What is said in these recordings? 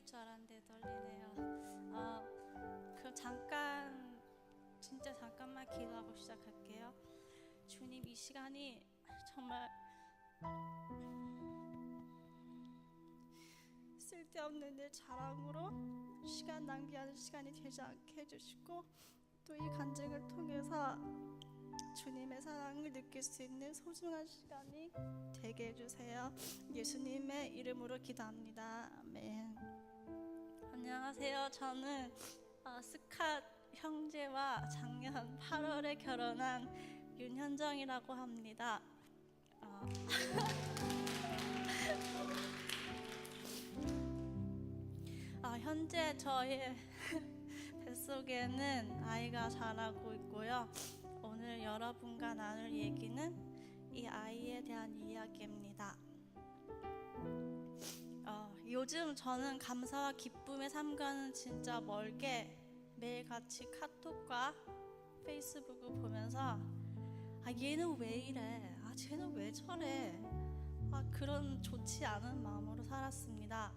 보일 줄 알았는데 떨리네요. 그럼 진짜 잠깐만 기도하고 시작할게요. 주님, 이 시간이 정말 쓸데없는 내 자랑으로 시간 낭비하는 시간이 되지 않게 해주시고, 또 이 간증을 통해서 주님의 사랑을 느낄 수 있는 소중한 시간이 되게 해주세요. 예수님의 이름으로 기도합니다. 아멘. 안녕하세요. 저는 스캇 형제와 작년 8월에 결혼한 윤현정이라고 합니다. 현재 저의 뱃속에는 아이가 자라고 있고요. 오늘 여러분과 나눌 얘기는 이 아이에 대한 이야기입니다. 요즘 저는 감사와 기쁨의 삶과는 진짜 멀게 매일같이 카톡과 페이스북을 보면서 얘는 왜 이래? 쟤는 왜 저래? 그런 좋지 않은 마음으로 살았습니다.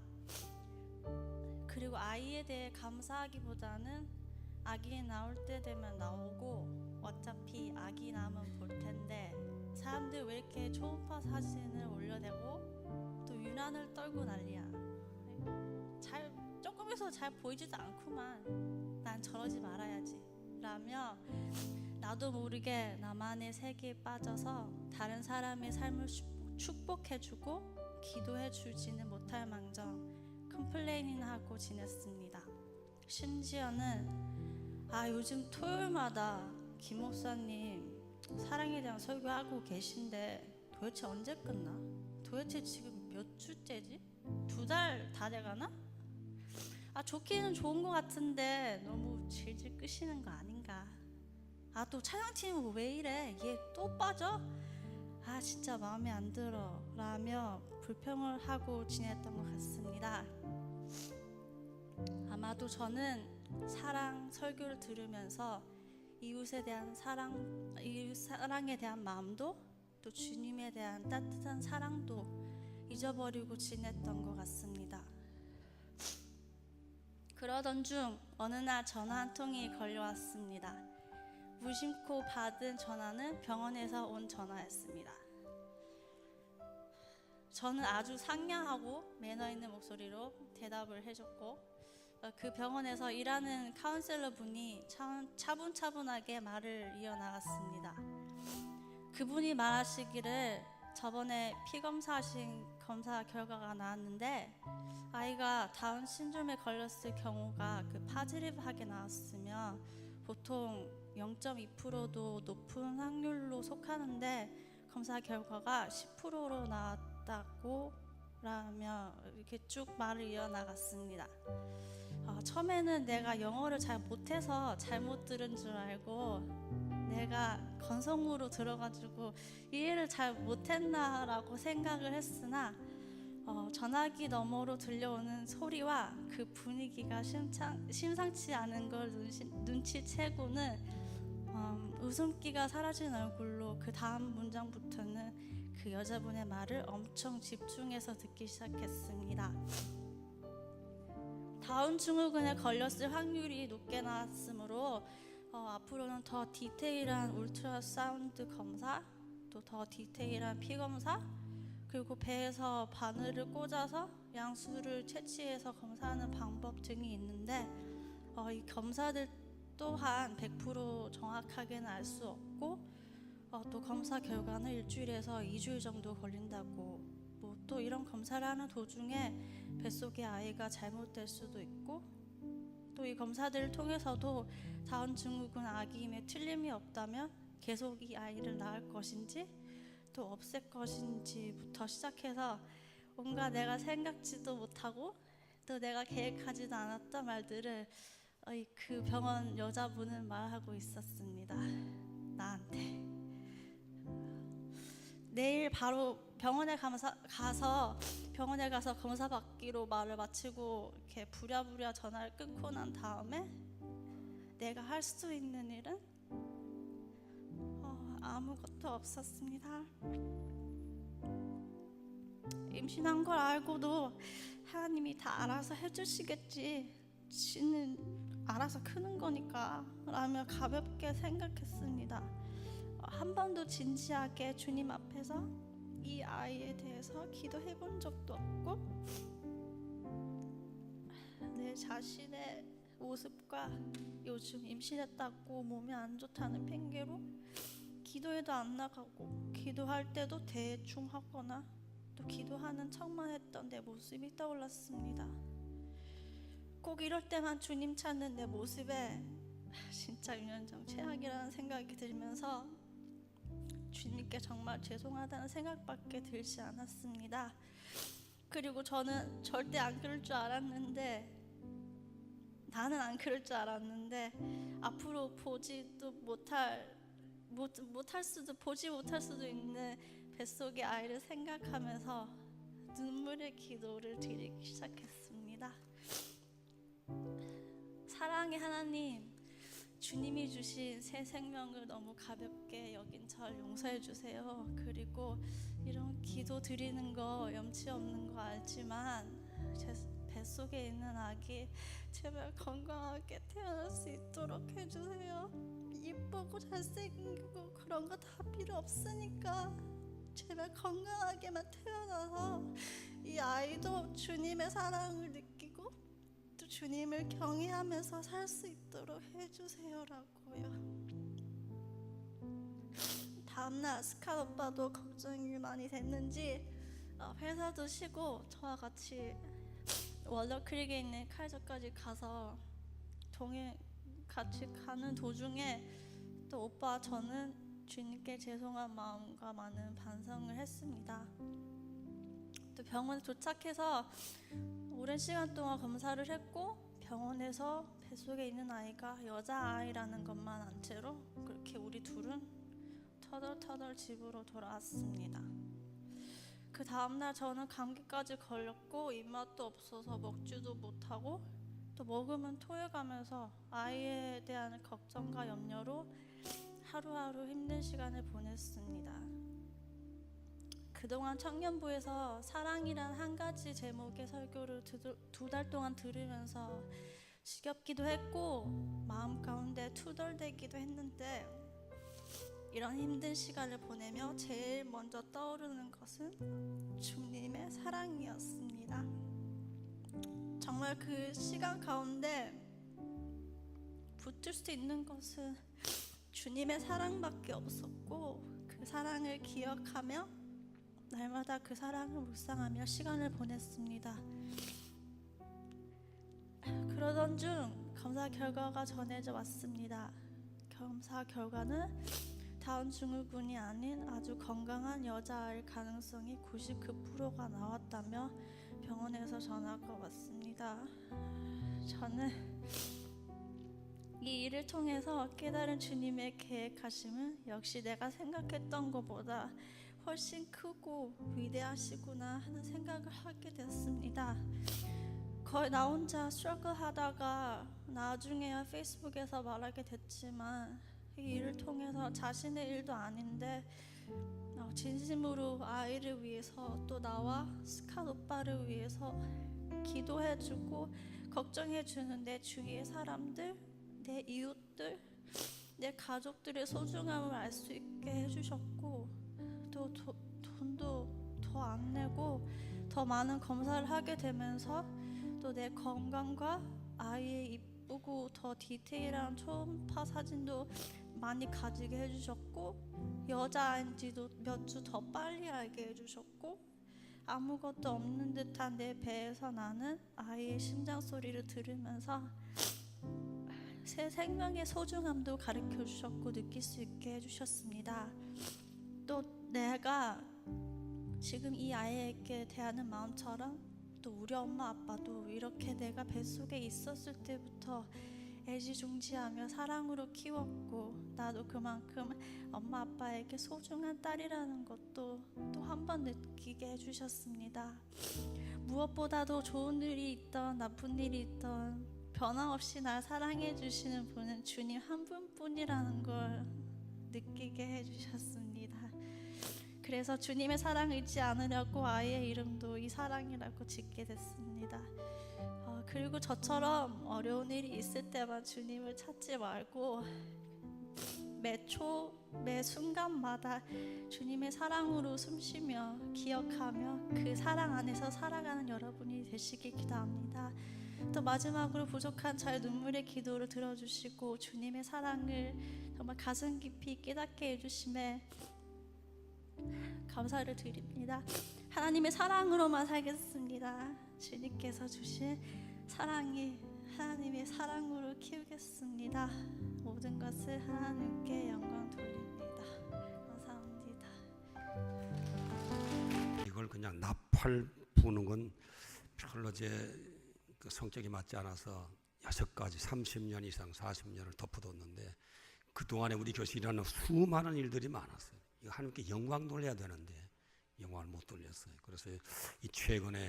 그리고 아이에 대해 감사하기보다는 아기 나올 때 되면 나오고 어차피 아기 낳으면 볼 텐데 사람들 왜 이렇게 초음파 사진을 올려대고 또 유난을 떨고 난리야. 조금에서 잘 보이지도 않구만. 난 저러지 말아야지 라며 나도 모르게 나만의 세계에 빠져서 다른 사람의 삶을 축복해주고 기도해주지는 못할 망정 컴플레인이나 하고 지냈습니다. 심지어는 요즘 토요일마다 김 목사님 사랑에 대한 설교하고 계신데 도대체 언제 끝나? 도대체 지금 몇 주째지? 2달 다 돼가나? 좋기는 좋은 것 같은데 너무 질질 끄시는 거 아닌가? 또 촬영팀은 왜 이래? 얘 또 빠져? 진짜 마음에 안 들어 라며 불평을 하고 지냈던 것 같습니다. 아마도 저는 사랑 설교를 들으면서 이웃에 대한 이웃 사랑에 대한 마음도 또 주님에 대한 따뜻한 사랑도 잊어버리고 지냈던 것 같습니다. 그러던 중 어느 날 전화 한 통이 걸려왔습니다. 무심코 받은 전화는 병원에서 온 전화였습니다. 저는 아주 상냥하고 매너 있는 목소리로 대답을 해줬고 그 병원에서 일하는 카운셀러 분이 차분차분하게 말을 이어나갔습니다. 그분이 말하시기를 저번에 피검사하신 검사 결과가 나왔는데 아이가 다운 신드롬에 걸렸을 경우가 파지립하게 나왔으며 보통 0.2%도 높은 확률로 속하는데 검사 결과가 10%로 나왔다고 라며 이렇게 쭉 말을 이어나갔습니다. 처음에는 내가 영어를 잘 못해서 잘못 들은 줄 알고 내가 건성으로 들어가지고 이해를 잘 못했나 라고 생각을 했으나 전화기 너머로 들려오는 소리와 그 분위기가 심상치 않은 걸 눈치채고는 웃음기가 사라진 얼굴로 그 다음 문장부터는 그 여자분의 말을 엄청 집중해서 듣기 시작했습니다. 다운 증후군에 걸렸을 확률이 높게 나왔으므로 앞으로는 더 디테일한 울트라사운드 검사, 또 더 디테일한 피검사, 그리고 배에서 바늘을 꽂아서 양수를 채취해서 검사하는 방법 등이 있는데 이 검사들 또한 100% 정확하게는 알 수 없고 또 검사 결과는 일주일에서 2주일 정도 걸린다고 또 이런 검사를 하는 도중에 뱃속에 아이가 잘못될 수도 있고 또 이 검사들을 통해서도 다운 증후군 아기임에 틀림이 없다면 계속 이 아이를 낳을 것인지 또 없앨 것인지부터 시작해서 온갖 내가 생각지도 못하고 또 내가 계획하지도 않았던 말들을 그 병원 여자분은 말하고 있었습니다. 나한테 내일 바로 병원에 가서 검사 받기로 말을 마치고 이렇게 부랴부랴 전화를 끊고 난 다음에 내가 할 수 있는 일은 아무것도 없었습니다. 이 임신한 걸 알고도 하나님이 다 알아서 해주시겠지, 지는 알아서 크는 거니까 라며 가볍게 생각했습니다. 한 번도 진지하게 주님 앞에서 이 아이에 대해서 기도해 본 적도 없고, 내 자신의 모습과 요즘 임신했다고 몸이 안 좋다는 핑계로 기도에도 안 나가고, 기도할 때도 대충 하거나 또 기도하는 척만 했던 내 모습이 떠올랐습니다. 꼭 이럴 때만 주님 찾는 내 모습에 진짜 유년정 최악이라는 생각이 들면서 주님께 정말 죄송하다는 생각밖에 들지 않았습니다. 그리고 저는 절대 안 그럴 줄 알았는데, 나는 안 그럴 줄 알았는데 앞으로 보지도 못할 수도 있는 뱃속의 아이를 생각하면서 눈물의 기도를 드리기 시작했습니다. 사랑의 하나님, 주님이 주신 새 생명을 너무 가볍게 여긴 절 용서해 주세요. 그리고 이런 기도 드리는 거 염치 없는 거 알지만 제 뱃속에 있는 아기 제발 건강하게 태어날 수 있도록 해주세요. 예쁘고 잘생기고 그런 거 다 필요 없으니까 제발 건강하게만 태어나서 이 아이도 주님의 사랑을 느끼고 또 주님을 경외하면서 살 수 있도록 해주세요라고요. 다음날 스칼 오빠도 걱정이 많이 됐는지 회사도 쉬고 저와 같이 월더크릭에 있는 칼저까지 가서 같이 가는 도중에 또 오빠 저는 주님께 죄송한 마음과 많은 반성을 했습니다. 또 병원에 도착해서 오랜 시간 동안 검사를 했고, 병원에서 뱃속에 있는 아이가 여자아이라는 것만 안 채로 그렇게 우리 둘은 터덜터덜 집으로 돌아왔습니다. 그 다음날 저는 감기까지 걸렸고 입맛도 없어서 먹지도 못하고 또 먹으면 토해가면서 아이에 대한 걱정과 염려로 하루하루 힘든 시간을 보냈습니다. 그동안 청년부에서 사랑이란 한 가지 제목의 설교를 2달 동안 들으면서 지겹기도 했고 마음 가운데 투덜대기도 했는데, 이런 힘든 시간을 보내며 제일 먼저 떠오르는 것은 주님의 사랑이었습니다. 정말 그 시간 가운데 붙들 수 있는 것은 주님의 사랑밖에 없었고, 그 사랑을 기억하며 날마다 그 사랑을 묵상하며 시간을 보냈습니다. 그러던 중 검사 결과가 전해져 왔습니다. 검사 결과는 다운 증후군이 아닌 아주 건강한 여자아이일 가능성이 99%가 나왔다며 병원에서 전화가 왔습니다. 저는 이 일을 통해서 깨달은 주님의 계획하심은 역시 내가 생각했던 것보다 훨씬 크고 위대하시구나 하는 생각을 하게 됐습니다. 거의 나 혼자 스트러글 하다가 나중에야 페이스북에서 말하게 됐지만, 이 일을 통해서 자신의 일도 아닌데 진심으로 아이를 위해서 또 나와 스캇 오빠를 위해서 기도해주고 걱정해주는 내 주위의 사람들, 내 이웃들, 내 가족들의 소중함을 알 수 있게 해주셨고, 또 돈도 더 안 내고 더 많은 검사를 하게 되면서 또 내 건강과 아이의 이쁘고 더 디테일한 초음파 사진도 많이 가지게 해주셨고, 여자아인지도 몇 주 더 빨리 알게 해주셨고, 아무것도 없는 듯한 내 배에서 나는 아이의 심장 소리를 들으면서 새 생명의 소중함도 가르쳐 주셨고 느낄 수 있게 해주셨습니다. 또 내가 지금 이 아이에게 대하는 마음처럼 또 우리 엄마 아빠도 이렇게 내가 뱃속에 있었을 때부터 애지중지하며 사랑으로 키웠고, 나도 그만큼 엄마 아빠에게 소중한 딸이라는 것도 또 한 번 느끼게 해주셨습니다. 무엇보다도 좋은 일이 있던 나쁜 일이 있던 변함없이 날 사랑해 주시는 분은 주님 한 분뿐이라는 걸 느끼게 해주셨습니다. 그래서 주님의 사랑을 잊지 않으려고 아이의 이름도 이사랑이라고 짓게 됐습니다. 그리고 저처럼 어려운 일이 있을 때만 주님을 찾지 말고 매 순간마다 주님의 사랑으로 숨쉬며 기억하며 그 사랑 안에서 살아가는 여러분이 되시길 기도합니다. 또 마지막으로 부족한 저의 눈물의 기도를 들어주시고 주님의 사랑을 정말 가슴 깊이 깨닫게 해주심에 감사를 드립니다. 하나님의 사랑으로만 살겠습니다. 주님께서 주신 사랑이 하나님의 사랑으로 키우겠습니다. 모든 것을 하나님께 영광 돌립니다. 감사합니다. 이걸 그냥 나팔 부는 건 별로 그 성격이 맞지 않아서 6가지 30년 이상 40년을 덮어뒀는데 그동안에 우리 교실에 일어나는 수많은 일들이 많았어요. 이거 하나님께 영광 돌려야 되는데 영광을 못 돌렸어요. 그래서 이 최근에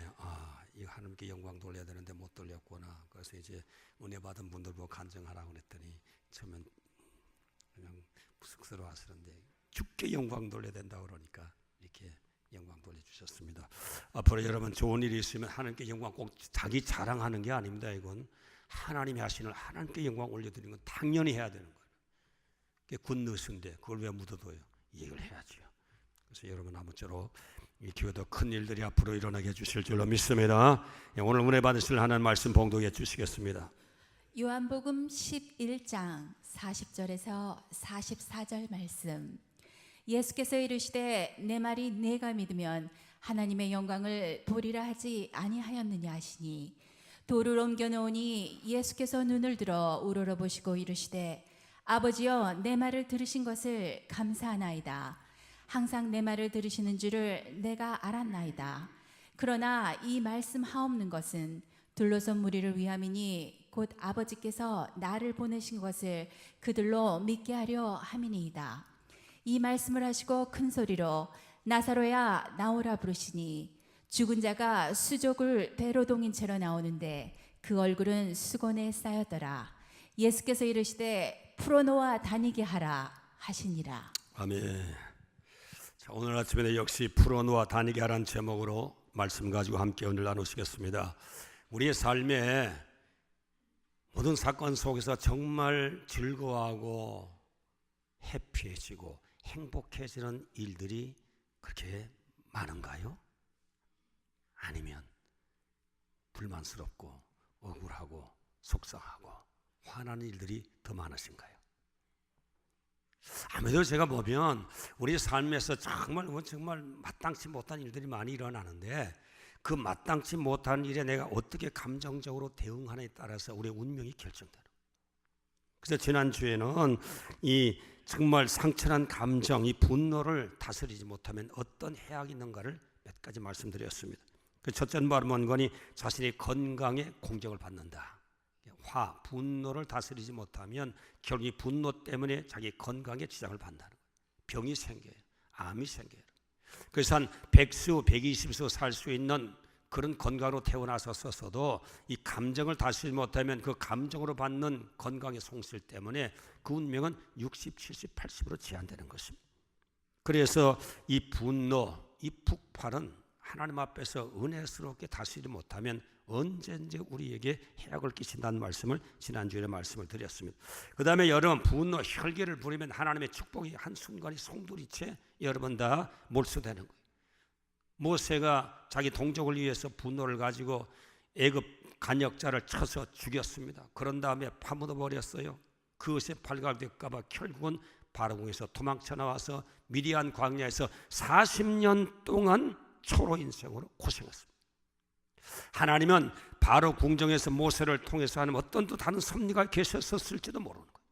이거 하나님께 영광 돌려야 되는데 못 돌렸구나. 그래서 이제 은혜 받은 분들 보고 간증하라고 그랬더니 처음엔 그냥 쑥스러워 하시는데 주께 영광 돌려야 된다고 그러니까 이렇게 영광 돌려주셨습니다. 앞으로 여러분 좋은 일이 있으면 하나님께 영광 꼭 자기 자랑하는 게 아닙니다. 이건 하나님이 하시는 하나님께 영광 올려드리는 건 당연히 해야 되는 거예요. 그게 굿뉴스인데 그걸 왜 묻어둬요? 이걸 해야죠. 그래서 여러분 아무쪼록 이 교회도 큰 일들이 앞으로 일어나게 해주실 줄로 믿습니다. 오늘 은혜 받으실 하나님 말씀 봉독해 주시겠습니다. 요한복음 11장 40절에서 44절 말씀. 예수께서 이르시되 내 말이 내가 믿으면 하나님의 영광을 보리라 하지 아니하였느냐 하시니 돌을 옮겨 놓으니 예수께서 눈을 들어 우러러 보시고 이르시되 아버지여 내 말을 들으신 것을 감사하나이다. 항상 내 말을 들으시는 줄을 내가 알았나이다. 그러나 이 말씀 하옵는 것은 둘러선 무리를 위함이니 곧 아버지께서 나를 보내신 것을 그들로 믿게 하려 함이니이다. 이 말씀을 하시고 큰 소리로 나사로야 나오라 부르시니 죽은 자가 수족을 배로 동인 채로 나오는데 그 얼굴은 수건에 쌓였더라. 예수께서 이르시되 풀어놓아 다니게 하라 하시니라. 아멘. 자, 오늘 아침에 역시 풀어놓아 다니게 하라는 제목으로 말씀 가지고 함께 오늘 나누시겠습니다. 우리의 삶에 모든 사건 속에서 정말 즐거워하고 해피해지고 행복해지는 일들이 그렇게 많은가요? 아니면 불만스럽고 억울하고 속상하고 화나는 일들이 더 많으신가요? 아무래도 제가 보면 우리 삶에서 정말 마땅치 못한 일들이 많이 일어나는데 그 마땅치 못한 일에 내가 어떻게 감정적으로 대응하느냐에 따라서 우리의 운명이 결정되는 거예요. 그래서 지난주에는 이 정말 상처난 감정, 이 분노를 다스리지 못하면 어떤 해악이 있는가를 몇 가지 말씀드렸습니다. 그 첫째 말은 자신의 건강에 공격을 받는다. 분노를 다스리지 못하면 결국 이 분노 때문에 자기 건강에 지장을 받는다는 거예요. 병이 생겨요. 암이 생겨요. 그래서 한 100수, 120수 살 수 있는 그런 건강으로 태어나서도 이 감정을 다스리지 못하면 그 감정으로 받는 건강의 손실 때문에 그 운명은 60, 70, 80으로 제한되는 것입니다. 그래서 이 분노, 이 폭발은 하나님 앞에서 은혜스럽게 다스리지 못하면 언제든지 우리에게 해악을 끼친다는 말씀을 지난주에 말씀을 드렸습니다. 그 다음에 여러분 분노, 혈기를 부리면 하나님의 축복이 한순간에 송두리째 여러분 다 몰수되는 거예요. 모세가 자기 동족을 위해서 분노를 가지고 애굽 간역자를 쳐서 죽였습니다. 그런 다음에 파묻어 버렸어요. 그것에 발각될까 봐 결국은 바로궁에서 도망쳐 나와서 미디안 광야에서 40년 동안 초로 인생으로 고생했습니다. 하나님은 바로 궁정에서 모세를 통해서 하는 어떤 또 다른 섭리가 계셨었을지도 모르는 거예요.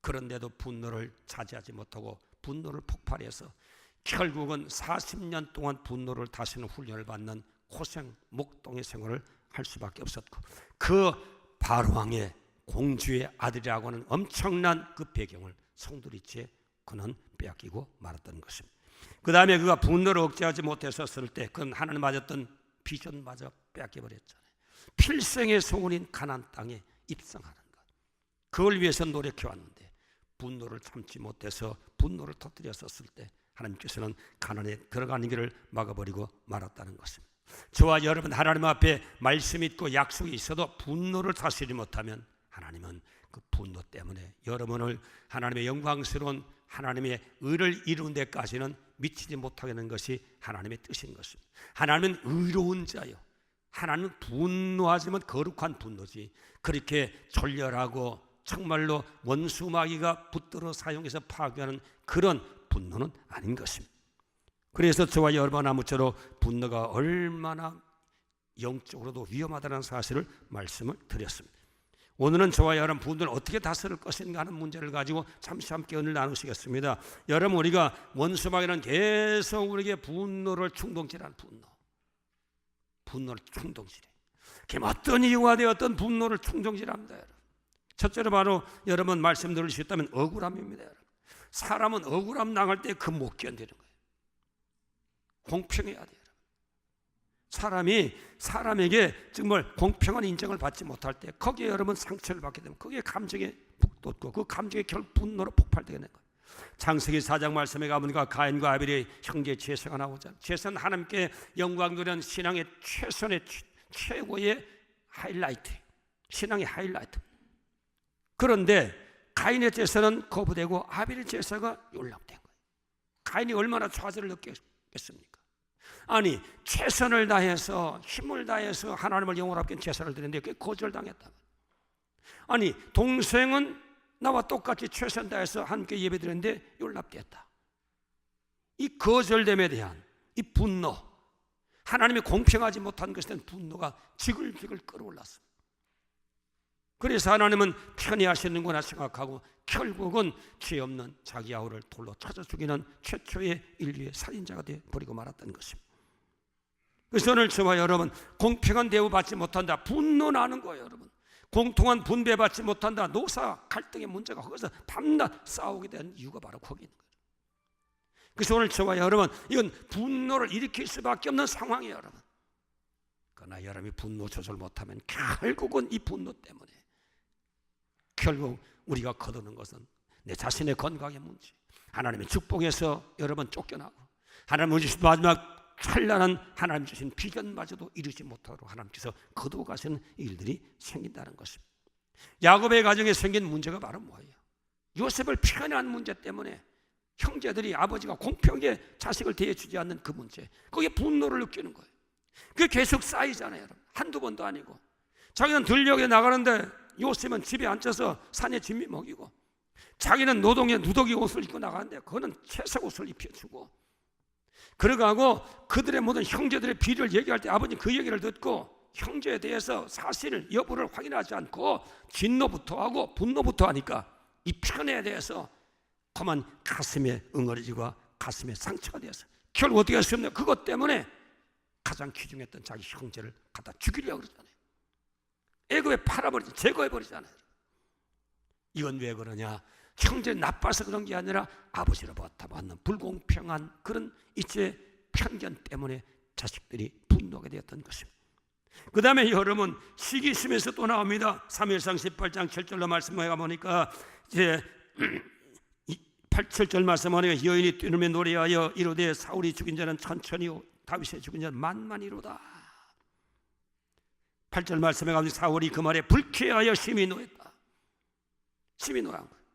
그런데도 분노를 차지하지 못하고 분노를 폭발해서 결국은 40년 동안 분노를 다스리는 훈련을 받는 고생, 목동의 생활을 할 수밖에 없었고 그 바로왕의 공주의 아들이라고 하는 엄청난 그 배경을 송두리째 그는 빼앗기고 말았던 것입니다. 그 다음에 그가 분노를 억제하지 못했었을 때 그는 하나님 맞았던 비전마저 빼앗겨버렸잖아요. 필생의 소원인 가나안 땅에 입성하는 것. 그걸 위해서 노력해왔는데 분노를 참지 못해서 분노를 터뜨렸었을 때 하나님께서는 가난에 들어가는 길을 막아버리고 말았다는 것입니다. 저와 여러분 하나님 앞에 말씀이 있고 약속이 있어도 분노를 다스리지 못하면 하나님은 그 분노 때문에 여러분을 하나님의 영광스러운 하나님의 의를 이루는 데까지는 미치지 못하게 하는 것이 하나님의 뜻인 것입니다. 하나님은 의로운 자요, 하나님은 분노하지만 거룩한 분노지, 그렇게 졸렬하고 정말로 원수 마귀가 붙들어 사용해서 파괴하는 그런 분노는 아닌 것입니다. 그래서 저와 여러분 아무쪼록 분노가 얼마나 영적으로도 위험하다는 사실을 말씀을 드렸습니다. 오늘은 저와 여러분 분노를 어떻게 다스릴 것인가 하는 문제를 가지고 잠시 함께 오늘 나누시겠습니다. 여러분, 우리가 원수 마귀는 계속 우리에게 분노를 충동질하는 분노를 충동질해. 어떤 이유가 되어 어떤 분노를 충동질합니다. 여러분, 첫째로 바로 여러분 말씀 들을 수 있다면 억울함입니다. 여러분, 사람은 억울함 당할 때 그 못 견디는 거예요. 공평해야 돼요. 사람이 사람에게 정말 공평한 인정을 받지 못할 때 거기에 여러분 상처를 받게 되면 거기에 감정에 북돋고 그 감정이 결국 분노로 폭발되게 되는 거예요. 창세기 4장 말씀에 가보니까 가인과 아벨의 형제 제사가 나오잖아요. 제사는 하나님께 영광 돌리는 신앙의 최고의 하이라이트, 신앙의 하이라이트. 그런데 가인의 제사는 거부되고 아벨의 제사가 용납된 거예요. 가인이 얼마나 좌절을 느꼈겠습니까? 아니, 최선을 다해서 힘을 다해서 하나님을 영원하게 제사를 드렸는데 그게 거절당했다. 아니, 동생은 나와 똑같이 최선 다해서 함께 예배드렸는데 용납됐다. 이 거절됨에 대한 이 분노, 하나님이 공평하지 못한 것에 대한 분노가 지글지글 끌어올랐습니다. 그래서 하나님은 편히 하시는구나 생각하고 결국은 죄 없는 자기 아우를 돌로 쳐서 죽이는 최초의 인류의 살인자가 되어버리고 말았다는 것입니다. 그래서 오늘 저와 여러분, 공평한 대우 받지 못한다, 분노 나는 거예요. 여러분, 공통한 분배 받지 못한다, 노사 갈등의 문제가 거기서 밤낮 싸우게 된 이유가 바로 거기 있는 거예요. 그래서 오늘 저와 여러분, 이건 분노를 일으킬 수밖에 없는 상황이에요. 여러분, 그러나 여러분이 분노 조절 못하면 결국은 이 분노 때문에 결국 우리가 거두는 것은 내 자신의 건강의 문제, 하나님의 축복에서 여러분 쫓겨나고 하나님 주신 마지막 찬란한 하나님 주신 비전마저도 이루지 못하도록 하나님께서 거두어 가시는 일들이 생긴다는 것입니다. 야곱의 가정에 생긴 문제가 바로 뭐예요? 요셉을 편애한 문제 때문에 형제들이 아버지가 공평하게 자식을 대해주지 않는 그 문제, 거기에 분노를 느끼는 거예요. 그게 계속 쌓이잖아요. 여러분, 한두 번도 아니고. 자기는 들녘에 나가는데 요셉은 집에 앉아서 산에 진미 먹이고, 자기는 노동에 누더기 옷을 입고 나가는데 그거는 채색 옷을 입혀주고, 그러고 그들의 모든 형제들의 비리를 얘기할 때 아버지 그 얘기를 듣고 형제에 대해서 사실 여부를 확인하지 않고 진노부터 하고 분노부터 하니까 이 편애에 대해서 그만 가슴에 응어리지고 가슴에 상처가 되어서 결국 어떻게 할 수 없냐, 그것 때문에 가장 귀중했던 자기 형제를 갖다 죽이려고 그러잖아요. 애굽에 팔아버리지, 제거해버리잖아요. 이건 왜 그러냐? 형제 나빠서 그런 게 아니라 아버지로부터 받는 불공평한 그런 이제 편견 때문에 자식들이 분노하게 되었던 것입니다. 그 다음에 여러분, 시기심에서 또 나옵니다. 사무엘상 18장 7절로 말씀해 가보니까 이제 7절 말씀하니까 여인이 뛰누르며 노래하여 이르되 사울이 죽인 자는 천천히요 다윗이 죽인 자는 만만이로다. 8절 말씀에 가면 사울이 그 말에 불쾌하여 심히 노했다. 심히 노한 거예요.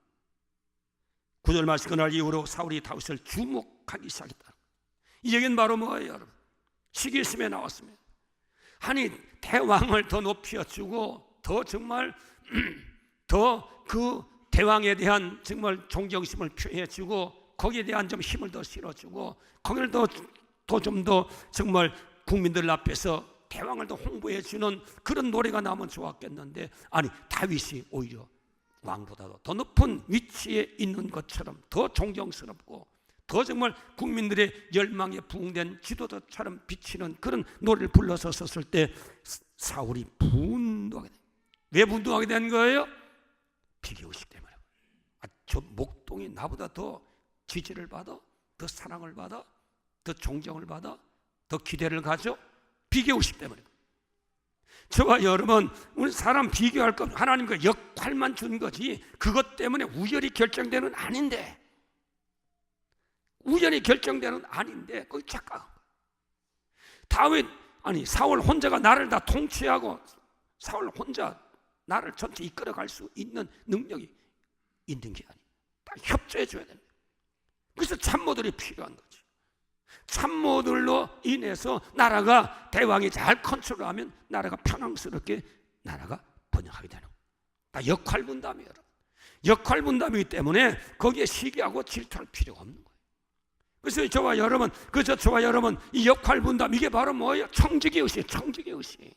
9절 말씀, 그날 이후로 사울이 다윗을 주목하기 시작했다. 이 얘기는 바로 뭐예요, 여러분? 시기심에 나왔습니다. 아니, 대왕을 더 높여주고 더 정말 더 그 대왕에 대한 정말 존경심을 표해주고 거기에 대한 좀 힘을 더 실어주고 거기를 좀 더 정말 국민들 앞에서 대왕을 더 홍보해주는 그런 노래가 나오면 좋았겠는데, 아니, 다윗이 오히려 왕보다도 더 높은 위치에 있는 것처럼 더 존경스럽고 더 정말 국민들의 열망에 부응된 지도자처럼 비치는 그런 노래를 불러서 썼을 때 사울이 분노하게 된 거예요. 왜 분노하게 된 거예요? 비교의식 때문에. 저 목동이 나보다 더 지지를 받아, 더 사랑을 받아, 더 존경을 받아, 더 기대를 가져? 비교의식 때문에. 저와 여러분, 우리 사람 비교할 건 하나님과 역할만 준 거지 그것 때문에 우열이 결정되는 아닌데, 우연히 결정되는 아닌데 거기 착각한 거예요. 다윗 사울 혼자가 나를 다 통치하고 사울 혼자 나를 전체 이끌어갈 수 있는 능력이 있는 게 아니에요. 다 협조해 줘야 됩니다. 그래서 참모들이 필요한 거죠. 참모들로 인해서 나라가 대왕이 잘 컨트롤하면 나라가 편안스럽게 나라가 번영하게 되는 거예요. 다 역할 분담이에요, 여러분. 역할 분담이기 때문에 거기에 시기하고 질투할 필요가 없는 거예요. 그래서 저와 여러분, 이 역할 분담, 이게 바로 뭐예요? 청지기 의식, 청지기 의식.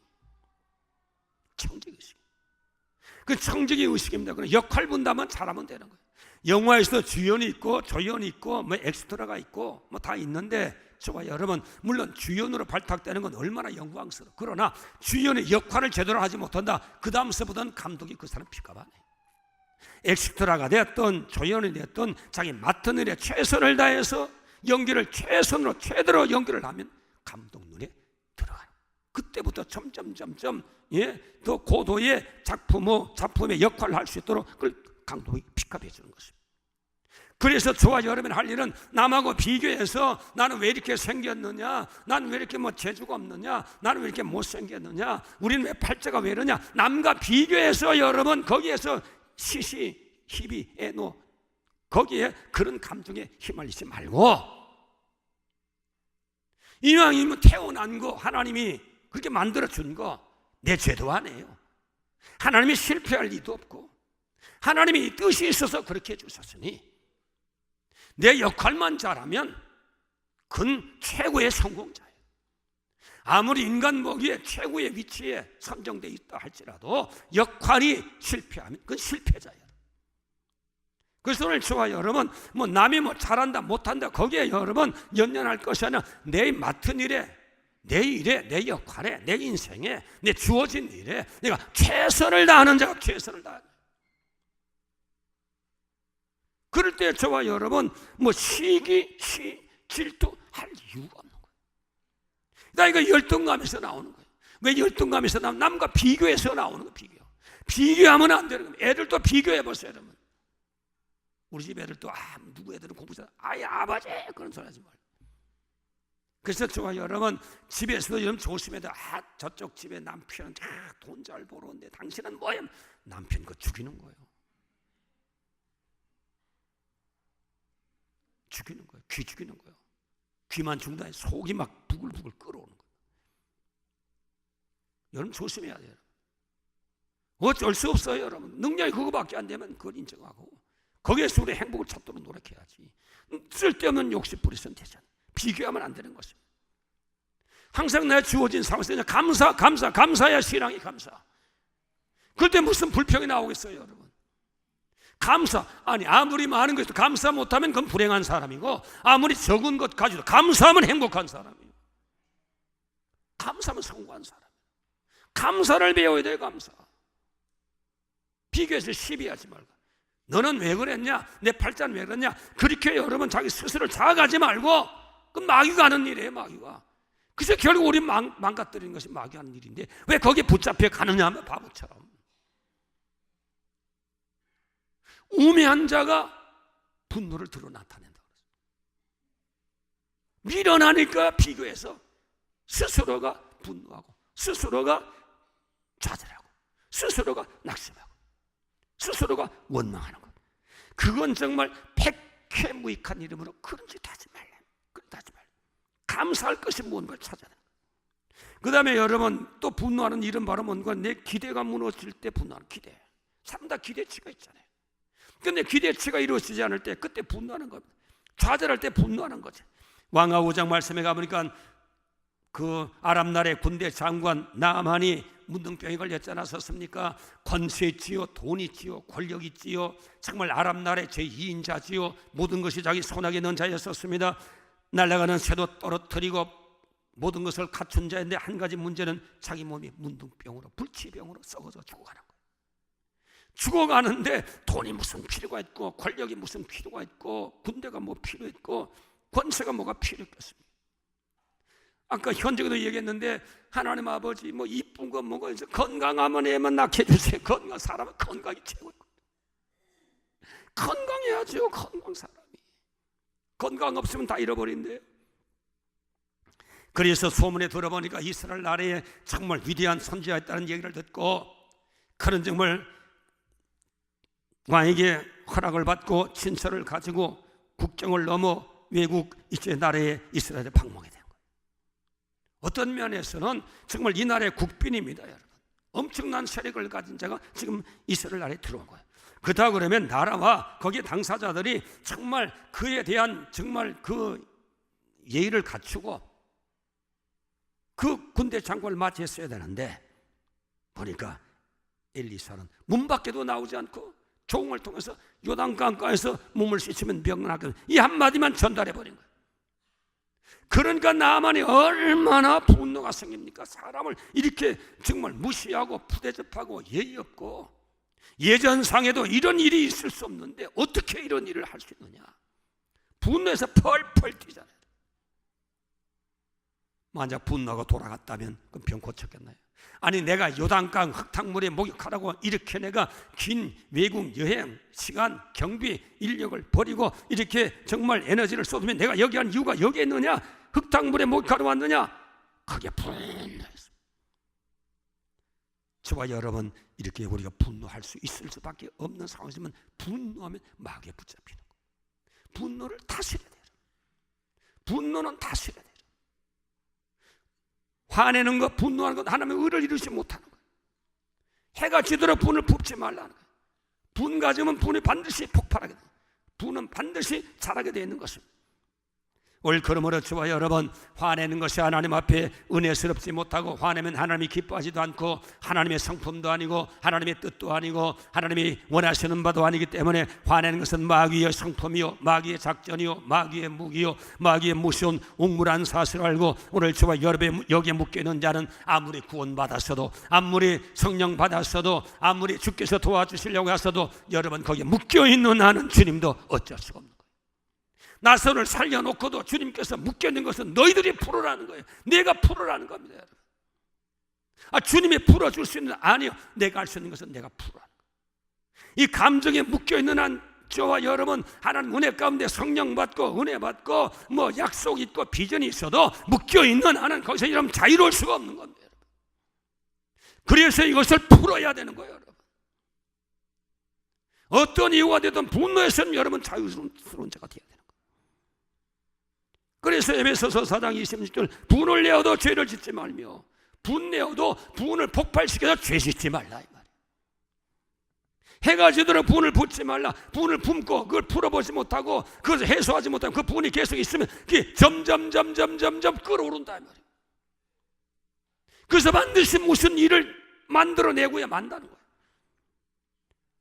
청지기 의식. 그 청지기 의식입니다. 그럼 역할 분담은 잘하면 되는 거예요. 영화에서 주연이 있고 조연이 있고 뭐 엑스트라가 있고 뭐 다 있는데 저와 여러분, 물론 주연으로 발탁되는 건 얼마나 영광스러워. 그러나 주연의 역할을 제대로 하지 못한다, 그 다음서부터는 감독이 그 사람 픽업 안 해요. 엑스트라가 됐든 조연이 됐든 자기 맡은 일에 최선을 다해서 연기를 최선으로 최대로 연기를 하면 감독 눈에 들어가는, 그때부터 점점 더 고도의 작품의 역할을 할 수 있도록 그걸 감독이 픽업해 주는 것입니다. 그래서 저와 여러분이 할 일은 남하고 비교해서 나는 왜 이렇게 생겼느냐, 나는 왜 이렇게 재주가 없느냐, 나는 왜 이렇게 못생겼느냐, 우리는 왜 팔자가 왜 이러냐, 남과 비교해서 여러분 거기에서 시시히비 애노, 거기에 그런 감정에 휘말리지 말고, 이왕이면 태어난 거 하나님이 그렇게 만들어준 거 내 죄도 아니에요. 하나님이 실패할 리도 없고 하나님이 뜻이 있어서 그렇게 해주셨으니 내 역할만 잘하면 그건 최고의 성공자예요. 아무리 인간 보기에 최고의 위치에 선정되어 있다 할지라도 역할이 실패하면 그건 실패자예요. 그래서 오늘 저와 여러분, 남이 잘한다 못한다 거기에 여러분 연연할 것이 아니라 내 맡은 일에, 내 일에, 내 역할에, 내 인생에, 내 주어진 일에 내가 최선을 다하는 자가 최선을 다하는, 그럴 때 저와 여러분 질투할 이유가 없는 거예요. 나 이거 열등감에서 나오는 거예요. 왜 열등감에서 나오는? 남과 비교해서 나오는 거예요. 비교하면 안 되는 거예요. 애들도 비교해 보세요, 여러분. 우리 집 애들도 누구 애들은 공부 잘해, 아버지 그런 소리 하지 말고. 그래서 저와 여러분 집에서도 여러분 조심해야 돼요. 저쪽 집에 남편은 돈 잘 벌었는데 당신은 뭐야? 남편 그거 죽이는 거예요. 죽이는 거예요. 귀 죽이는 거예요. 귀만 죽는다 해서 속이 막 부글부글 끓어오는 거예요. 여러분 조심해야 돼요. 어쩔 수 없어요, 여러분. 능력이 그거밖에 안 되면 그걸 인정하고 거기에서 우리 행복을 찾도록 노력해야지. 쓸데없는 욕심 부리서는 되잖아요. 비교하면 안 되는 것입니다. 항상 내 주어진 상황에서 감사야 신앙이 감사. 그때 무슨 불평이 나오겠어요, 여러분? 아무리 많은 것도 감사 못하면 그건 불행한 사람이고, 아무리 적은 것 가지고 감사하면 행복한 사람이에요. 감사하면 성공한 사람. 감사를 배워야 돼요. 감사. 비교해서 시비하지 말고, 너는 왜 그랬냐, 내 팔자는 왜 그랬냐, 그렇게 여러분 자기 스스로를 자각하지 말고, 그건 마귀가 하는 일이에요. 마귀가. 그래서 결국 우리 망가뜨리는 것이 마귀가 하는 일인데 왜 거기에 붙잡혀 가느냐 하면 바보처럼. 우매한 자가 분노를 들어 나타낸다고 그랬어요. 미련하니까 비교해서 스스로가 분노하고, 스스로가 좌절하고, 스스로가 낙심하고, 스스로가 원망하는 것. 그건 정말 백해무익한 이름으로 그런 짓 하지 말라. 감사할 것이 뭔가를 찾아야 돼요. 그 다음에 여러분 또 분노하는 일은 바로 뭔가, 내 기대가 무너질 때 분노하는 기대. 사람 다 기대치가 있잖아요. 근데 기대치가 이루어지지 않을 때 그때 분노하는 겁니다. 좌절할 때 분노하는 거죠. 왕하 5장 말씀에 가보니까 그 아람 나라의 군대 장관 나만이 문둥병에 걸렸지 않았었습니까? 권세 있지요, 돈 있지요, 권력 있지요. 정말 아람 나라의 제2인자지요. 모든 것이 자기 손아귀에 넣은 자였었습니다. 날아가는 새도 떨어뜨리고 모든 것을 갖춘 자인데 한 가지 문제는 자기 몸이 문둥병으로, 불치병으로 썩어져 죽어가는 거예요. 죽어가는데 돈이 무슨 필요가 있고, 권력이 무슨 필요가 있고, 군대가 뭐 필요 있고, 권세가 뭐가 필요했겠습니까? 아까 현재도 얘기했는데 하나님 아버지 이쁜 거 뭐가 있어, 건강하면 애만 낳게 해주세요. 사람은 건강이 최고예요. 건강해야죠. 건강 사람이 건강 없으면 다 잃어버린대요. 그래서 소문에 들어보니까 이스라엘 나라에 정말 위대한 선지자가 있다는 얘기를 듣고, 그런 정말 왕에게 허락을 받고 친서를 가지고 국경을 넘어 외국 이제 나라에 이스라엘에 방문하게 된 거예요. 어떤 면에서는 정말 이 나라의 국빈입니다, 여러분. 엄청난 세력을 가진 자가 지금 이스라엘 나라에 들어온 거예요. 그렇다 그러면 나라와 거기에 당사자들이 정말 그에 대한 정말 그 예의를 갖추고 그 군대 장관을 맞이했어야 되는데, 보니까 엘리사는 문 밖에도 나오지 않고 종을 통해서 요단강가에서 몸을 씻으면 병나게, 이 한마디만 전달해버린 거예요. 그러니까 나만이 얼마나 분노가 생깁니까? 사람을 이렇게 정말 무시하고 푸대접하고 예의 없고, 예전상에도 이런 일이 있을 수 없는데 어떻게 이런 일을 할 수 있느냐. 분노해서 펄펄 뛰잖아요. 만약 분노가 돌아갔다면 그럼 병 고쳤겠나요? 아니, 내가 요단강 흙탕물에 목욕하라고 이렇게 내가 긴 외국 여행 시간, 경비, 인력을 버리고 이렇게 정말 에너지를 쏟으면 내가 여기 한 이유가 여기에 있느냐? 흙탕물에 목욕하러 왔느냐? 그게 분노했습니다. 저와 여러분, 이렇게 우리가 분노할 수 있을 수밖에 없는 상황이지만, 분노하면 마귀에 붙잡히는 거예요. 분노를 다스려야 돼요. 분노는 다스려야 돼요. 화내는 것, 분노하는 것, 하나님의 의를 이루지 못하는 거예요. 해가 지도록 분을 붓지 말라는 거예요. 분 가지면 분이 반드시 폭발하게 돼요. 분은 반드시 자라게 되어 있는 것입니다. 올 그러므로 저와 여러분, 화내는 것이 하나님 앞에 은혜스럽지 못하고, 화내면 하나님이 기뻐하지도 않고 하나님의 성품도 아니고 하나님의 뜻도 아니고 하나님이 원하시는 바도 아니기 때문에, 화내는 것은 마귀의 성품이요, 마귀의 작전이요, 마귀의 무기요, 마귀의 무서운 옥물한 사실을 알고, 오늘 저와 여러분 여기에 묶여있는 자는 아무리 구원받았어도, 아무리 성령 받았어도, 아무리 주께서 도와주시려고 하셔도 여러분 거기에 묶여있는 하는 주님도 어쩔 수가 없는 거예요. 나선을 살려놓고도 주님께서 묶여있는 것은 너희들이 풀어라는 거예요. 내가 풀어라는 겁니다, 여러분. 주님이 풀어줄 수 있는, 아니요, 내가 할 수 있는 것은 내가 풀어라는 거예요. 이 감정에 묶여있는 한 저와 여러분, 하나님 은혜 가운데 성령 받고 은혜 받고 뭐 약속 있고 비전이 있어도 묶여있는 한은 거기서 여러분 자유로울 수가 없는 겁니다, 여러분. 그래서 이것을 풀어야 되는 거예요, 여러분. 어떤 이유가 되든 분노해서는 여러분 자유스러운 자가 되어야 돼요. 그래서 에베소서 4장 26절, 분을 내어도 죄를 짓지 말며, 분내어도 분을 폭발시켜서 죄 짓지 말라, 이 말이에요. 해가 지도록 분을 붓지 말라. 분을 품고 그걸 풀어보지 못하고 그것을 해소하지 못하고 그 분이 계속 있으면 그게 점점 끓어오른다, 이 말이에요. 그래서 반드시 무슨 일을 만들어내고야 만다는 거예요.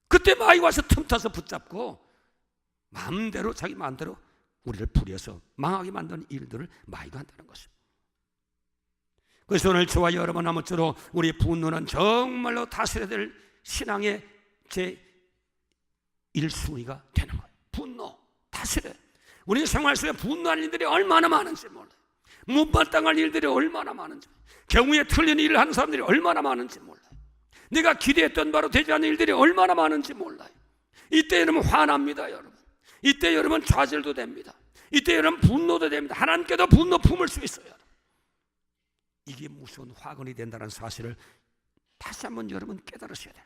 그때 마귀가 와서 틈타서 붙잡고 마음대로 자기 마음대로 우리를 부려서 망하게 만드는 일들을 마귀가 한다는 것입니다. 그래서 오늘 저와 여러분 아무쪼록 우리 분노는 정말로 다스려야 될 신앙의 제 1순위가 되는 거예요. 분노, 다스려야. 우리 생활 속에 분노하는 일들이 얼마나 많은지 몰라요. 못마땅한 일들이 얼마나 많은지, 경우에 틀린 일을 하는 사람들이 얼마나 많은지 몰라요. 내가 기대했던 바로 되지 않는 일들이 얼마나 많은지 몰라요. 이때 여러분 화납니다, 여러분. 이때 여러분 좌절도 됩니다. 이때 여러분 분노도 됩니다. 하나님께도 분노 품을 수 있어요. 이게 무서운 화근이 된다는 사실을 다시 한번 여러분 깨달으셔야 돼요.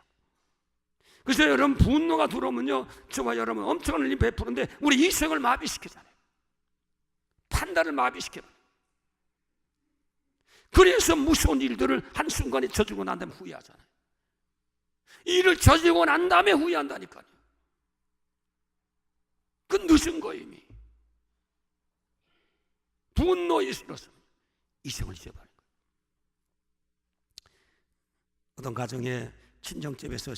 그래서 여러분 분노가 들어오면요, 저와 여러분 엄청난 일이 베푸는데 우리 이성을 마비시키잖아요. 판단을 마비시켜요. 그래서 무서운 일들을 한순간에 저지르고 난 다음에 후회하잖아요. 일을 저지르고 난 다음에 후회한다니까요. 그 늦은 거예요. 이미 분노에 실어서 이성을 잊어버린 거예요. 어떤 가정에 친정집에서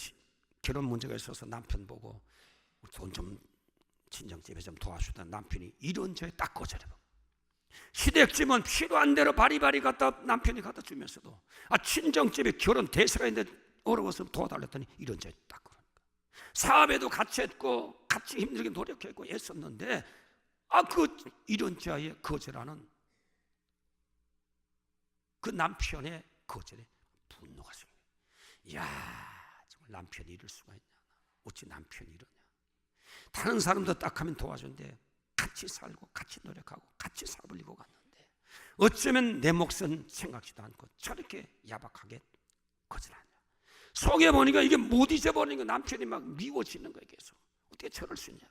결혼 문제가 있어서 남편 보고 돈 좀 친정집에 좀 도와주던 남편이 이런 저에 딱 거절해봐. 시댁집은 필요한 대로 바리바리 남편이 갖다 주면서도 친정집에 결혼 대세가 있는데 어려워서 도와달랬더니 이런 저에 딱 그러니까. 사업에도 같이 했고 같이 힘들게 노력했고 애썼는데 이런 자에 거절하는 그 남편의 거절에 분노가 생겨요. 이야, 정말 남편이 이럴 수가 있냐. 어찌 남편이 이러냐. 다른 사람도 딱 하면 도와주는데 같이 살고 같이 노력하고 같이 사불리고 갔는데 어쩌면 내 몫은 생각지도 않고 저렇게 야박하게 거절하냐. 속에 보니까 이게 못 잊어버리는 거, 남편이 막 미워지는 거예요. 계속 어떻게 저럴 수 있냐.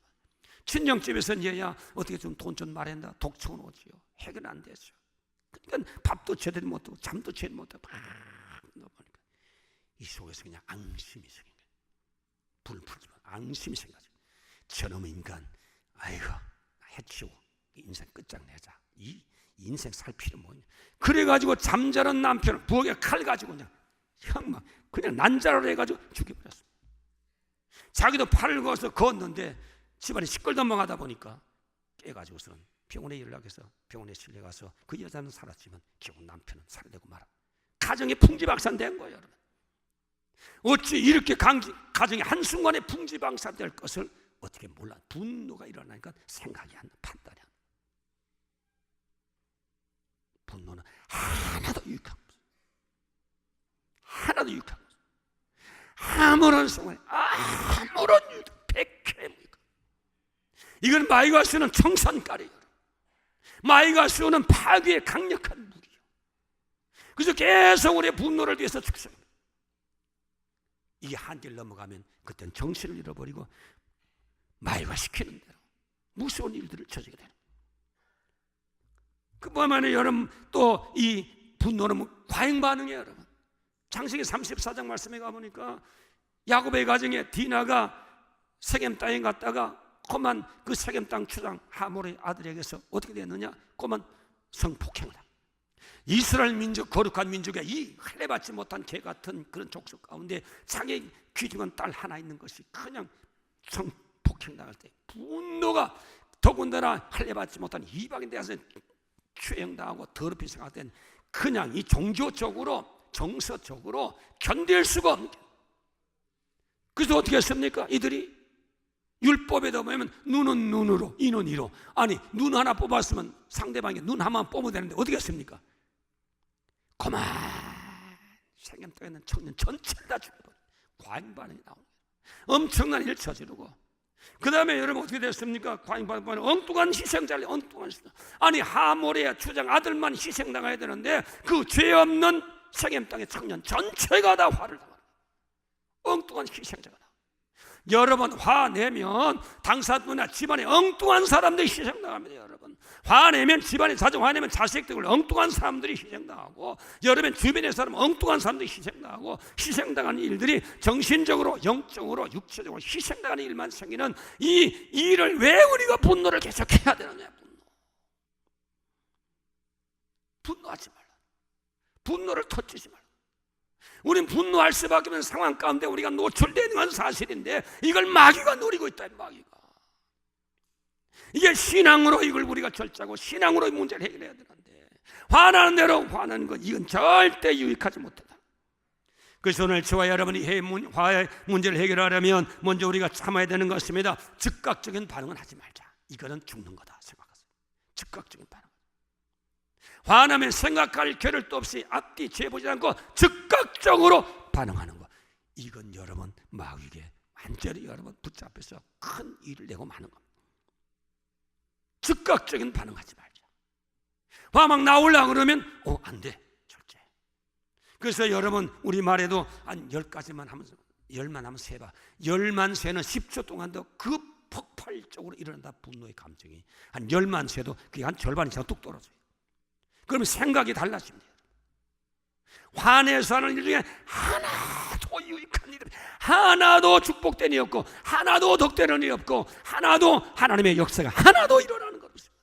친정집에서는 얘야 어떻게 좀 돈 좀 마련다 독촉은 오지요. 해결 안 되죠. 그러니까 밥도 제대로 못 하고 잠도 제대로 못 하고 막 넣어보니까 이 속에서 그냥 앙심이 생긴 거예요. 불 풀지 마. 앙심이 생겨서 저놈 인간, 아이고 해치우고 인생 끝장내자. 이 인생 살 필요 뭐냐. 그래가지고 잠자는 남편을 부엌에 칼 가지고 그냥 형막 그냥 난자로 해가지고 죽여버렸습니다. 자기도 팔을 그어서 그었는데 집안이 시끌던망하다 보니까 깨가지고서는 병원에 연락해서 병원에 실려가서 그 여자는 살았지만 결국 남편은 살해되고 말아. 가정이 풍지박산된 거예요. 여러분. 어찌 이렇게 가정이 한순간에 풍지박산될 것을 어떻게 몰라. 분노가 일어나니까 생각이 안 나, 판단이 안 나. 분노는 하나도 유익한 거 없어요. 하나도 유익한 거 없어요. 아무런 상황에 아무런 유익, 백해 무익. 이건 마이가 쓰는 청산가리예요. 마이가 쓰는 파괴의 강력한 무기예요. 그래서 계속 우리의 분노를 위해서 축소합니다. 이게 한계를 넘어가면 그때는 정신을 잃어버리고 마이가 시키는 대로 무서운 일들을 저지게 되는 거예요. 그 보면은 여러분 또 이 분노는 과잉 반응이에요. 여러분. 창세기 34장 말씀에 가보니까 야곱의 가정에 디나가 세겜 땅에 갔다가 그만 그 세겜 땅 주장 하몰의 아들에게서 어떻게 됐느냐? 그만 성폭행을 합니다. 이스라엘 민족, 거룩한 민족에 이 할례받지 못한 개 같은 그런 족속 가운데 자기 귀중한 딸 하나 있는 것이 그냥 성폭행 당할 때 분노가 더군다나 할례받지 못한 이방인 대해서 추행당하고 더럽히 생각된 그냥 이 종교적으로 정서적으로 견딜 수가 없는. 그래서 어떻게 했습니까? 이들이 율법에도 보면 눈은 눈으로 이는 이로. 아니 눈 하나 뽑았으면 상대방이 눈 하나만 뽑으면 되는데 어떻게 했습니까? 그만 세겜 땅에 있는 청년 전체를 다 죽여버려. 과잉 반응이 나오는 거예요. 엄청난 일을 저지르고 그 다음에 여러분 어떻게 됐습니까? 과잉 반응, 엉뚱한 희생자를 엉뚱한 희생. 아니 하몰의 주장 아들만 희생당해야 되는데 그 죄 없는 세겜 땅의 청년 전체가 다 화를 당하는 거예요. 엉뚱한 희생자가 다. 여러분 화내면 당사자나 집안에 엉뚱한 사람들이 희생당합니다. 여러분 화내면 집안에 자주 화내면 자식들 엉뚱한 사람들이 희생당하고 여러분 주변의 사람 엉뚱한 사람들이 희생당하고 희생당하는 일들이 정신적으로 영적으로 육체적으로 희생당하는 일만 생기는 이 일을 왜 우리가 분노를 계속해야 되느냐. 분노하지 말라. 분노를 터뜨리지 말라. 우리는 분노할 수밖에 없는 상황 가운데 우리가 노출되는 건 사실인데 이걸 마귀가 노리고 있다. 마귀가. 이게 신앙으로 이걸 우리가 결정하고 신앙으로 이 문제를 해결해야 되는데 화나는 대로 화나는 것 이건 절대 유익하지 못하다. 그래서 오늘 저와 여러분이 화의 문제를 해결하려면 먼저 우리가 참아야 되는 것입니다. 즉각적인 반응은 하지 말자. 이거는 죽는 거다 생각하세요. 즉각적인 반응. 화나면 생각할 겨를도 없이 앞뒤 재보지 않고 즉각적으로 반응하는 것. 이건 여러분 마귀에게 완전히 여러분 붙잡혀서 큰 일을 내고 마는 겁니다. 즉각적인 반응하지 말자. 화 막 나오려고 그러면 안 돼. 절제. 그래서 여러분 우리 말에도 한 10가지만 하면서 10만 하면 세봐. 10만 세는 10초 동안 더 그 폭발적으로 일어난다. 분노의 감정이 한 10만 세도 그게 한 절반 이상 뚝 떨어져요. 그러면 생각이 달라집니다. 화내서 하는 일 중에 하나도 유익한 일이 하나도 축복된 일이 없고 하나도 덕되는 일이 없고 하나도 하나님의 역사가 하나도 일어나는 것 없습니다.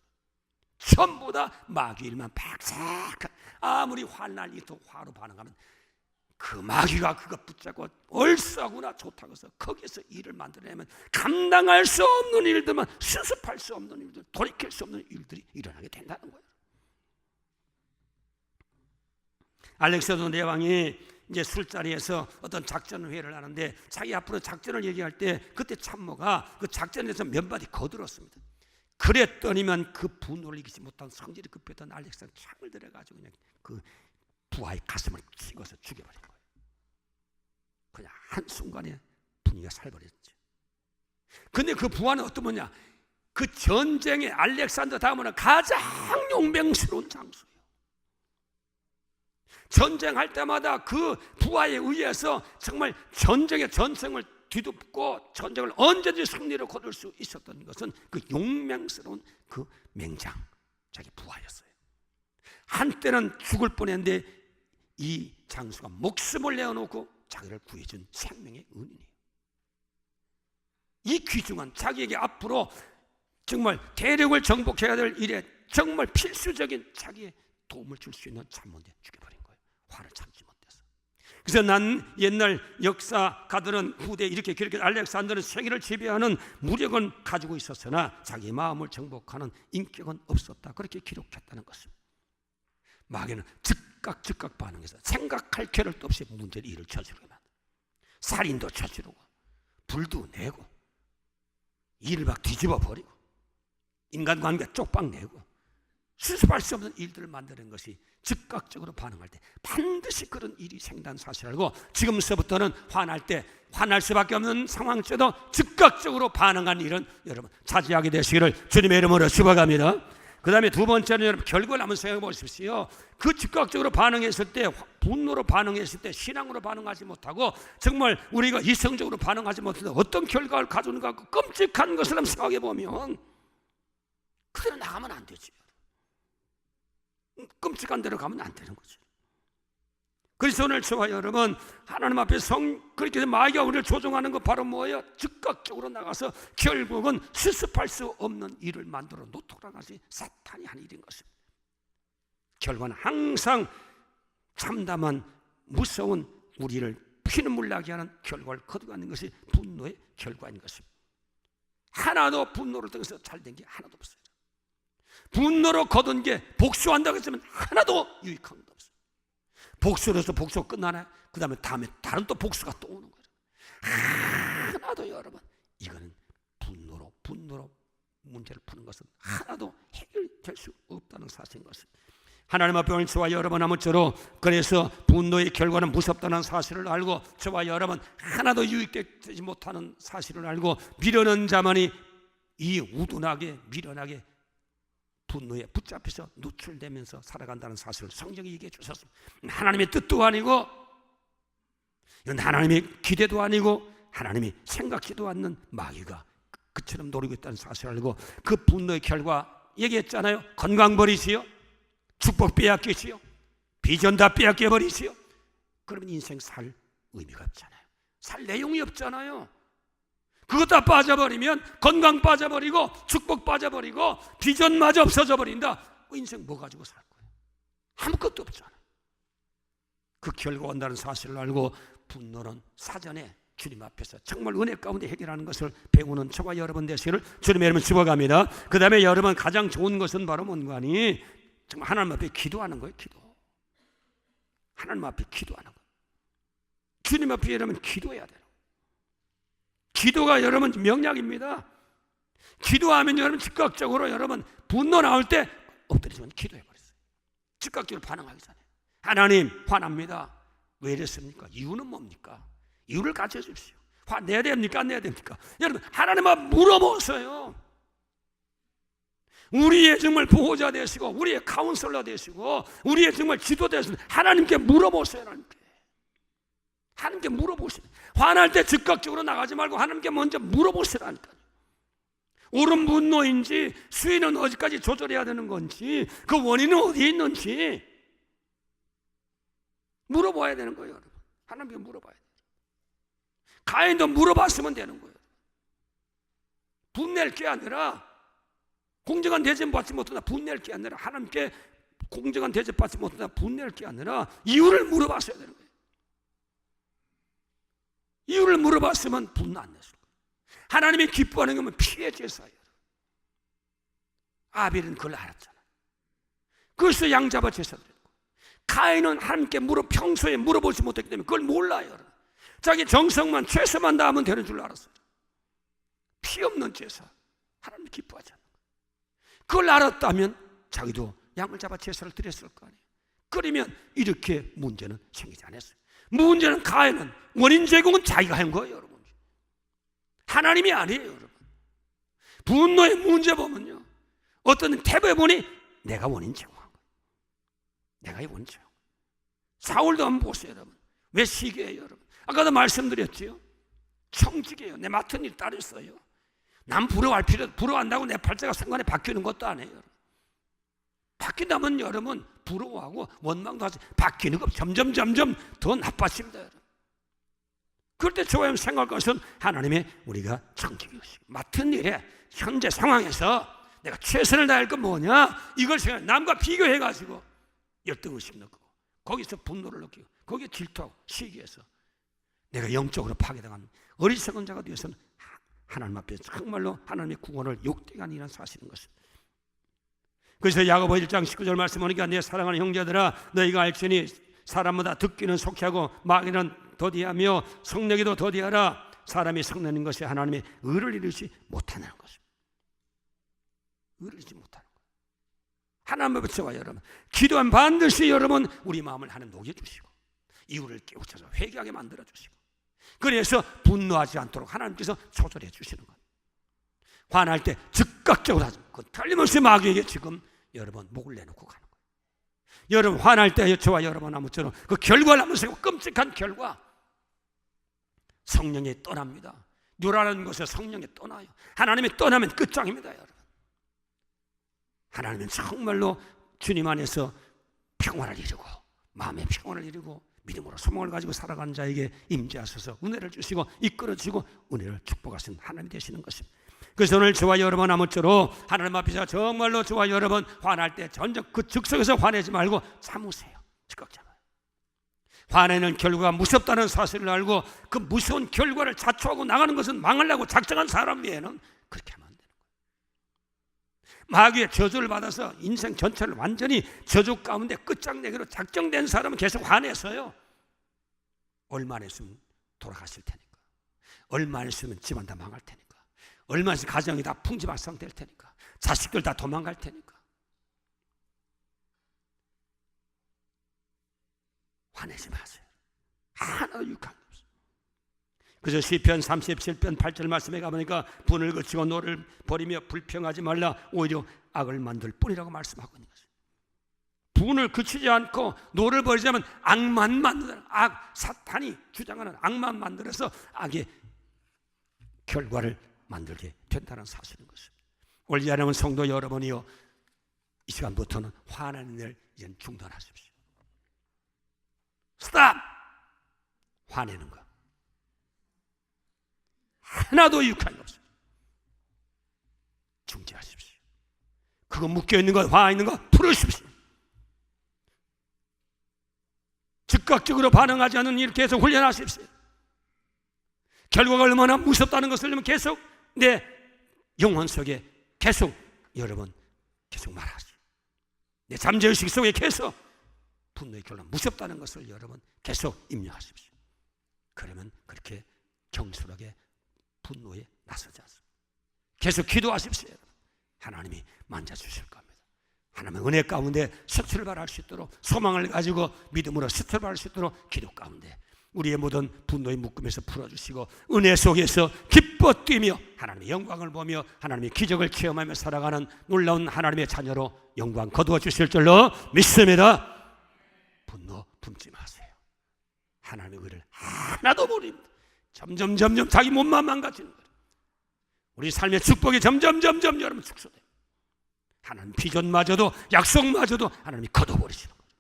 전부 다 마귀 일만 박삭. 아무리 화날 일도 화로 반응하면 그 마귀가 그거 붙잡고 얼싸구나 좋다고 해서 거기서 일을 만들어내면 감당할 수 없는 일들만 수습할 수 없는 일들 돌이킬 수 없는 일들이 일어나게 된다는 거예요. 알렉산더 대왕이 이제 술자리에서 어떤 작전 회의를 하는데 자기 앞으로 작전을 얘기할 때 그때 참모가 그 작전에서 몇 마디 거들었습니다. 그랬더니만 그 분노를 이기지 못한 성질이 급했던 알렉산더 창을 들여가지고 그냥 그 부하의 가슴을 찍어서 죽여버린 거예요. 그냥 한순간에 분위기가 살벌해졌죠. 근데 그 부하는 어떤 뭐냐, 그 전쟁의 알렉산더 다음으로는 가장 용맹스러운 장소예요. 전쟁할 때마다 그 부하에 의해서 정말 전쟁의 전승을 뒤덮고 전쟁을 언제든지 승리를 거둘 수 있었던 것은 그 용맹스러운 그 맹장, 자기 부하였어요. 한때는 죽을 뻔했는데 이 장수가 목숨을 내어놓고 자기를 구해준 생명의 은인이에요. 이 귀중한 자기에게 앞으로 정말 대륙을 정복해야 될 일에 정말 필수적인 자기의 도움을 줄 수 있는 참모인데 죽여버린 거예요. 화를 참지 못해서. 그래서 난 옛날 역사가들은 후대에 이렇게 기록해, 알렉산더는 세계를 지배하는 무력은 가지고 있었으나 자기 마음을 정복하는 인격은 없었다, 그렇게 기록했다는 것입니다. 마귀는 즉각 반응해서 생각할 겨를도 없이 문제를 일을 저지르게 만들고, 살인도 저지르고 불도 내고 일을 막 뒤집어 버리고 인간관계 쪽박 내고 수습할 수 없는 일들을 만드는 것이 즉각적으로 반응할 때 반드시 그런 일이 생긴다는 사실을 알고, 지금서부터는 화날 때 화날 수밖에 없는 상황에도 즉각적으로 반응한 일은 여러분 자제하게 되시기를 주님의 이름으로 축복합니다. 그 다음에 두 번째는 여러분 결과를 한번 생각해 보십시오. 그 즉각적으로 반응했을 때, 분노로 반응했을 때 신앙으로 반응하지 못하고 정말 우리가 이성적으로 반응하지 못해서 어떤 결과를 가져오는가, 그 끔찍한 것을 한번 생각해 보면 그대로 나가면 안 되지. 끔찍한 대로 가면 안 되는 거죠. 그래서 오늘 저와 여러분 하나님 앞에 그렇게 마귀가 우리를 조종하는 거 바로 뭐예요? 즉각적으로 나가서 결국은 수습할 수 없는 일을 만들어 놓도록 하는 것이 사탄이 한 일인 것입니다. 결과는 항상 참담한 무서운 우리를 피눈물 나게 하는 결과를 거두가는 것이 분노의 결과인 것입니다. 하나도 분노를 통해서 잘된 게 하나도 없어요. 분노로 거둔 게 복수한다고 했지만 하나도 유익한 것 없어요. 복수로서 복수가 끝나나요? 그 다음에 다른 또 복수가 또 오는 거예요. 하나도 여러분, 이거는 분노로 문제를 푸는 것은 하나도 해결될 수 없다는 사실인 것입니다. 하나님 앞에 오늘 저와 여러분 아무쪼록 그래서 분노의 결과는 무섭다는 사실을 알고, 저와 여러분 하나도 유익되지 못하는 사실을 알고 미련한 자만이 이 우둔하게 미련하게 분노에 붙잡혀서 노출되면서 살아간다는 사실을 성경이 얘기해 주셨습니다. 하나님의 뜻도 아니고, 이건 하나님의 기대도 아니고, 하나님이 생각지도 않는 마귀가 그처럼 노리고 있다는 사실을 알고, 그 분노의 결과 얘기했잖아요. 건강 버리시오, 축복 빼앗기시오, 비전 다 빼앗겨 버리시오. 그러면 인생 살 의미가 없잖아요. 살 내용이 없잖아요. 그것 다 빠져버리면 건강 빠져버리고 축복 빠져버리고 비전마저 없어져 버린다. 인생 뭐 가지고 살 거예요? 아무것도 없잖아요. 그 결과가 온다는 사실을 알고 분노는 사전에 주님 앞에서 정말 은혜 가운데 해결하는 것을 배우는 저와 여러분 되시기를 주님의 이름으로 축복합니다. 그 다음에 여러분 가장 좋은 것은 바로 뭔가니 정말 하나님 앞에 기도하는 거예요. 기도. 하나님 앞에 기도하는 거예요. 주님 앞에 여러분 기도해야 돼요. 기도가 여러분 명약입니다. 기도하면 여러분 즉각적으로 여러분 분노 나올 때 엎드리지만 기도해버렸어요. 즉각적으로 반응하기 전에 하나님 화납니다. 왜 이랬습니까? 이유는 뭡니까? 이유를 가르쳐주십시오. 화내야 됩니까? 안 내야 됩니까? 여러분 하나님 앞 물어보세요. 우리의 정말 보호자 되시고 우리의 카운슬러 되시고 우리의 정말 지도 되시고 하나님께 물어보세요. 하나님께 물어보세요. 화날 때 즉각적으로 나가지 말고 하나님께 먼저 물어보시라니까요. 옳은 분노인지 수위는 어디까지 조절해야 되는 건지 그 원인은 어디에 있는지 물어봐야 되는 거예요. 여러분. 하나님께 물어봐야 돼요. 가인도 물어봤으면 되는 거예요. 분낼 게 아니라 공정한 대접 받지 못한다 분낼 게 아니라 하나님께 공정한 대접 받지 못한다 분낼 게 아니라 이유를 물어봤어야 되는 거예요. 이유를 물어봤으면 분노 안 냈을 거예요. 하나님이 기뻐하는 거면 피해 제사예요. 아벨은 그걸 알았잖아요. 그래서 양 잡아 제사 드렸고, 가인은 하나님께 평소에 물어보지 못했기 때문에 그걸 몰라요. 자기 정성만 최소만 다하면 되는 줄 알았어요. 피 없는 제사 하나님 기뻐하지 않는 거예요. 그걸 알았다면 자기도 양을 잡아 제사를 드렸을 거 아니에요. 그러면 이렇게 문제는 생기지 않았어요. 문제는 가인은 원인 제공은 자기가 한 거예요. 여러분 하나님이 아니에요. 여러분 분노의 문제 보면요, 어떤 태도에 보니 내가 원인 제공한 거예요. 내가 이 원인 제공. 사울도 한번 보세요, 여러분. 왜 시기예요, 여러분? 아까도 말씀드렸지요. 청직이에요. 내 맡은 일 따르어요. 남 부러워한다고 내 팔자가 순간에 바뀌는 것도 아니에요, 여러분. 바뀐다면 여러분 부러워하고 원망도 하지, 바뀌는 거 점점 더 나빠집니다, 여러분. 그럴 때 저와 생각할 것은 하나님의 우리가 청직이시고 맡은 일에 현재 상황에서 내가 최선을 다할 건 뭐냐, 이걸 생각, 남과 비교해가지고 열등의식 느끼고 거기서 분노를 느끼고 거기에 질투하고 시기해서 내가 영적으로 파괴당한 어리석은 자가 되어서는 하나님 앞에 정말로 하나님의 구원을 욕되게 하는 이란 사실인 것입니다. 그래서 야고보 1장 19절 말씀 보니까 내 사랑하는 형제들아, 너희가 알지니 사람마다 듣기는 속히하고 마귀는 더디하며 성내기도 더디하라. 사람이 성내는 것이 하나님의 의를 이루지 못하는 것입니다. 의를 이루지 못하는 것. 하나님 앞에 저와 여러분 기도하면 반드시 여러분 우리 마음을 하나님 녹여주시고 이유를 깨우쳐서 회개하게 만들어주시고, 그래서 분노하지 않도록 하나님께서 조절해 주시는 것. 화날 때 즉각적으로 하죠. 그 틀림없이 마귀에게 지금 여러분 목을 내놓고 가는 거예요. 여러분 화날 때 저와 여러분 아무처럼 그 결과를 한번 생각하고, 끔찍한 결과, 성령이 떠납니다. 누라는 것에 성령이 떠나요. 하나님이 떠나면 끝장입니다, 여러분. 하나님은 정말로 주님 안에서 평안을 이루고 마음의 평안을 이루고 믿음으로 소망을 가지고 살아가는 자에게 임재하셔서 은혜를 주시고 이끌어주시고 은혜를 축복하시는 하나님이 되시는 것입니다. 그래서 오늘 저와 여러분 아무쪼록 하나님 앞에서 정말로 저와 여러분 화날 때 전적 그 즉석에서 화내지 말고 참으세요. 즉각 참아요. 화내는 결과가 무섭다는 사실을 알고 그 무서운 결과를 자초하고 나가는 것은 망하려고 작정한 사람 외에는 그렇게 하면 안 되는 거예요. 마귀의 저주를 받아서 인생 전체를 완전히 저주 가운데 끝장내기로 작정된 사람은 계속 화내서요, 얼마 안 있으면 돌아가실 테니까, 얼마 안 있으면 집안 다 망할 테니까, 얼마 안 있으면 가정이 다 풍지박산 될 테니까, 자식들 다 도망갈 테니까. 화내지 마세요. 하나도 유익한 게 없어요. 그래서 시편 37편 8절 말씀에 가보니까 분을 그치고 노를 버리며 불평하지 말라, 오히려 악을 만들 뿐이라고 말씀하고 있는 것이에요. 분을 그치지 않고 노를 버리자면 악만 만들어, 사탄이 주장하는 악만 만들어서 악의 결과를 만들게 된다는 사실인 것입니다. 오늘 이 하나님은 성도 여러분이요, 이 시간부터는 화나는 일 이제 중단하십시오. 스탑! 화내는 거 하나도 유익한 게 없습니다. 중지하십시오. 그거 묶여있는 것, 화 있는 거 풀으십시오. 즉각적으로 반응하지 않는 일 계속 훈련하십시오. 결과가 얼마나 무섭다는 것을 계속 내 영혼 속에 계속 여러분 계속 말하시오. 내 잠재의식 속에 계속 분노의 결과 무섭다는 것을 여러분 계속 입력하십시오. 그러면 그렇게 경솔하게 분노에 나서지 않습니다. 계속 기도하십시오. 여러분. 하나님이 만져주실 겁니다. 하나님의 은혜 가운데 스출발할 수 있도록, 소망을 가지고 믿음으로 스출발할 수 있도록 기도 가운데 우리의 모든 분노의 묶음에서 풀어주시고 은혜 속에서 기뻐 뛰며 하나님의 영광을 보며 하나님의 기적을 체험하며 살아가는 놀라운 하나님의 자녀로 영광 거두어 주실 줄로 믿습니다. 분노 품지 마세요. 하나님의 의를 하나도 모릅니다. 점점 자기 몸만 망가지는 거예요. 우리 삶의 축복이 점점 여러분 축소돼요. 하나님 비전마저도 약속마저도 하나님이 거둬버리시는 거예요.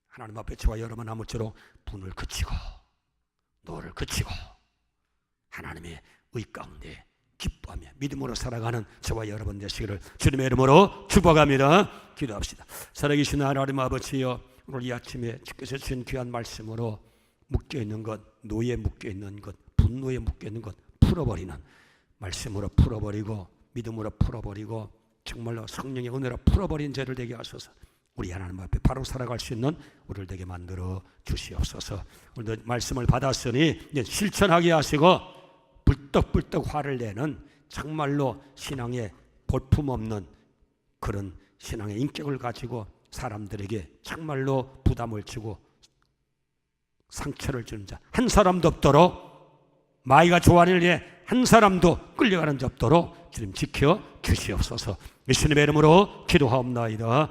하나님 앞에 저와 여러분 아무쪼록 분을 그치고 노를 그치고 하나님의 의 가운데 기뻐하며 믿음으로 살아가는 저와 여러분 되시기를 주님의 이름으로 축복합니다. 기도합시다. 살아계신 하나님 아버지여, 오늘 이 아침에 주께서 주신 귀한 말씀으로 묶여있는 것, 노에 묶여있는 것, 분노에 묶여있는 것 풀어버리는 말씀으로 풀어버리고 믿음으로 풀어버리고 정말로 성령의 은혜로 풀어버린 죄를 되게 하소서. 우리 하나님 앞에 바로 살아갈 수 있는 우리를 되게 만들어 주시옵소서. 오늘도 말씀을 받았으니 이제 실천하게 하시고 불떡불떡 화를 내는 정말로 신앙에 볼품없는 그런 신앙의 인격을 가지고 사람들에게 정말로 부담을 주고 상처를 주는 자 한 사람도 없도록 마귀가 좋아하는 일에 한 사람도 끌려가는 데 없도록 주님 지켜 주시옵소서. 예수님의 이름으로 기도하옵나이다.